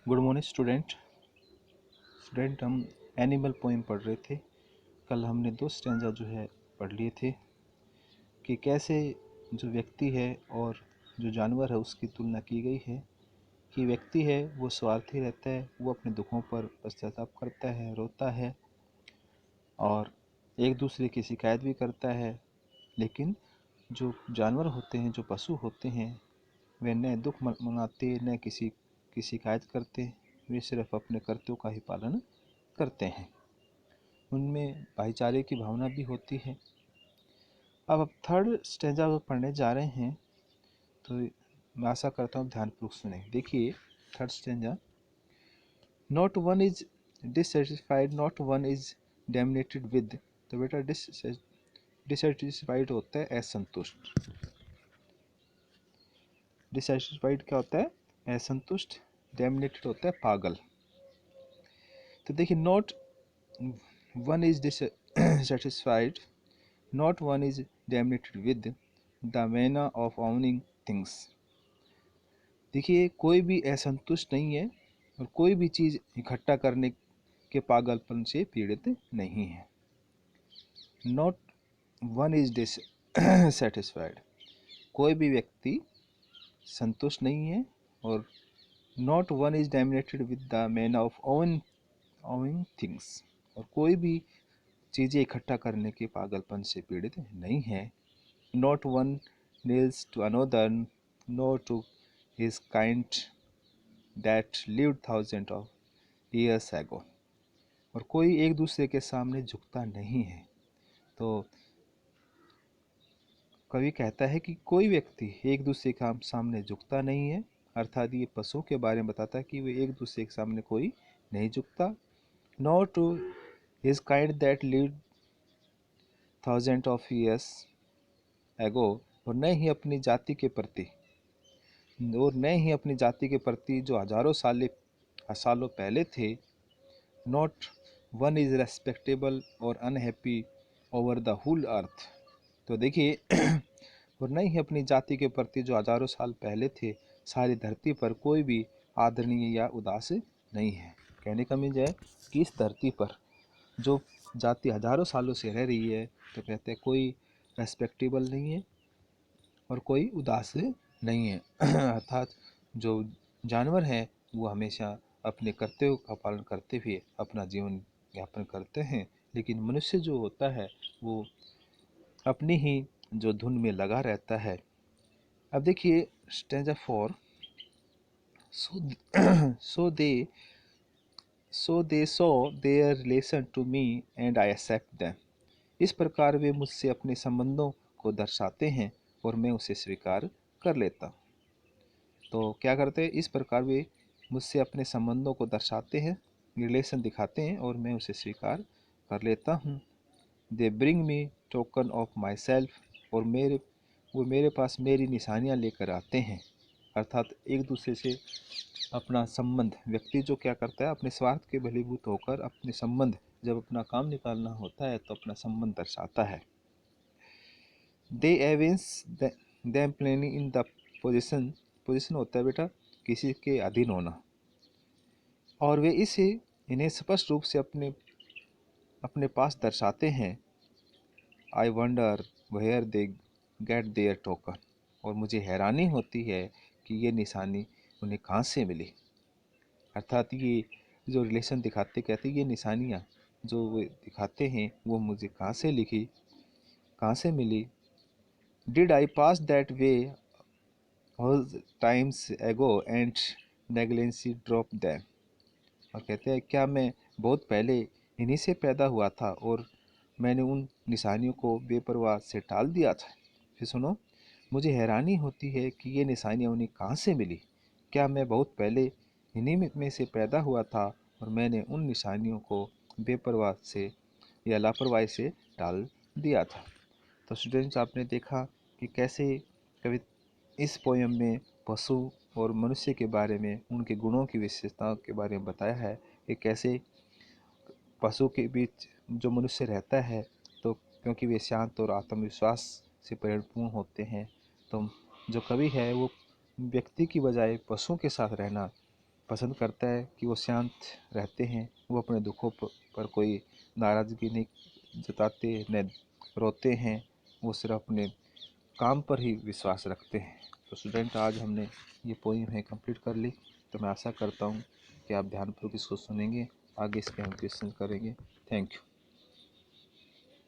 Good morning student हम animal poem पढ़ रहे थे। कल हमने 2 स्टैंजा जो है पढ़ लिए थे कि कैसे जो व्यक्ति है और जो जानवर है उसकी तुलना की गई है कि व्यक्ति है वो स्वार्थी रहता है, वो अपने दुखों पर पश्चाताप करता है, रोता है और एक दूसरे की शिकायत भी करता है। लेकिन जो जानवर होते हैं, जो पशु होते हैं, वे न दुख मनाते न किसी की शिकायत करते, वे सिर्फ अपने कर्तव्यों का ही पालन करते हैं। उनमें भाईचारे की भावना भी होती है। अब थर्ड स्टेंजा को पढ़ने जा रहे हैं तो मैं आशा करता हूँ ध्यानपूर्वक सुने। देखिए third stanza, not one is dissatisfied, not one is dominated with. तो बेटा डिससेटिस्फाइड होता है असंतुष्ट। डिससेटिस्फाइड क्या होता है? असंतुष्ट। डैमिनेटेड होता है पागल। तो देखिए not one is dissatisfied, not one is dominated with the manner of owning things. देखिए कोई भी असंतुष्ट नहीं है और कोई भी चीज़ इकट्ठा करने के पागलपन से पीड़ित नहीं है। नॉट वन इज डिससेटिस्फाइड, कोई भी व्यक्ति संतुष्ट नहीं है। और not one is dominated with the manner of owning things, और कोई भी चीज़ें इकट्ठा करने के पागलपन से पीड़ित नहीं है। Not one nails to another, nor to his kind that lived thousands of years ago। और कोई एक दूसरे के सामने झुकता नहीं है। तो कवि कहता है कि कोई व्यक्ति एक दूसरे के सामने झुकता नहीं है, अर्थात ये पशुओं के बारे में बताता है कि वे एक दूसरे के सामने कोई नहीं झुकता। Nor to his kind that lived thousand of years ago, और न ही अपनी जाति के प्रति, और न ही अपनी जाति के प्रति जो हजारों सालों पहले थे। नॉट वन इज रेस्पेक्टेबल और unhappy over the whole earth. तो देखिए और न ही अपनी जाति के प्रति जो हजारों साल पहले थे, सारी धरती पर कोई भी आदरणीय या उदास नहीं है। कहने का मीन है कि इस धरती पर जो जाति हजारों सालों से रह रही है, तो कहते हैं कोई रेस्पेक्टेबल नहीं है और कोई उदास नहीं है। अर्थात जो जानवर हैं वो हमेशा अपने कर्तव्यों का पालन करते हुए अपना जीवन यापन करते हैं, लेकिन मनुष्य जो होता है वो अपनी ही जो धुन में लगा रहता है। अब देखिए stanza 4, so they so their relation to me and I accept them. इस प्रकार वे मुझसे अपने संबंधों को दर्शाते हैं और मैं उसे स्वीकार कर लेता हूँ। तो क्या करते हैं? इस प्रकार वे मुझसे अपने संबंधों को दर्शाते हैं, रिलेशन दिखाते हैं और मैं उसे स्वीकार कर लेता हूँ। They bring me token of my self, और वो मेरे पास मेरी निशानियाँ लेकर आते हैं। अर्थात एक दूसरे से अपना संबंध, व्यक्ति जो क्या करता है अपने स्वार्थ के बलीभूत होकर अपने संबंध, जब अपना काम निकालना होता है तो अपना संबंध दर्शाता है। They evince them plaining in the position होता है बेटा किसी के अधीन होना, और वे इन्हें स्पष्ट रूप से अपने पास दर्शाते हैं। I wonder where they get their token, और मुझे हैरानी होती है कि ये निशानी उन्हें कहाँ से मिली। अर्थात ये जो रिलेशन दिखाते, कहते ये निशानियाँ जो वे दिखाते हैं वो मुझे कहाँ से लिखी, कहाँ से मिली। Did I pass that way all times ago and negligence drop them. और कहते हैं क्या मैं बहुत पहले इन्हीं से पैदा हुआ था और मैंने उन निशानियों को बेपरवाह से टाल दिया था। फिर सुनो, मुझे हैरानी होती है कि ये निशानियाँ उन्हें कहाँ से मिली। क्या मैं बहुत पहले इन्हीं में से पैदा हुआ था और मैंने उन निशानियों को बेपरवाह से या लापरवाही से टाल दिया था। तो स्टूडेंट्स, आपने देखा कि कैसे कवि इस पोयम में पशु और मनुष्य के बारे में, उनके गुणों की विशेषताओं के बारे में बताया है कि कैसे पशु के बीच जो मनुष्य रहता है तो क्योंकि वे शांत और आत्मविश्वास से परिपूर्ण होते हैं, तो जो कवि है वो व्यक्ति की बजाय पशुओं के साथ रहना पसंद करता है कि वो शांत रहते हैं, वो अपने दुखों पर कोई नाराज़गी नहीं जताते, न रोते हैं, वो सिर्फ अपने काम पर ही विश्वास रखते हैं। तो स्टूडेंट, आज हमने ये पोइम है कंप्लीट कर ली। तो मैं आशा करता हूँ कि आप ध्यानपूर्वक इसको सुनेंगे, आगे इसके हम क्वेश्चन करेंगे। Thank you.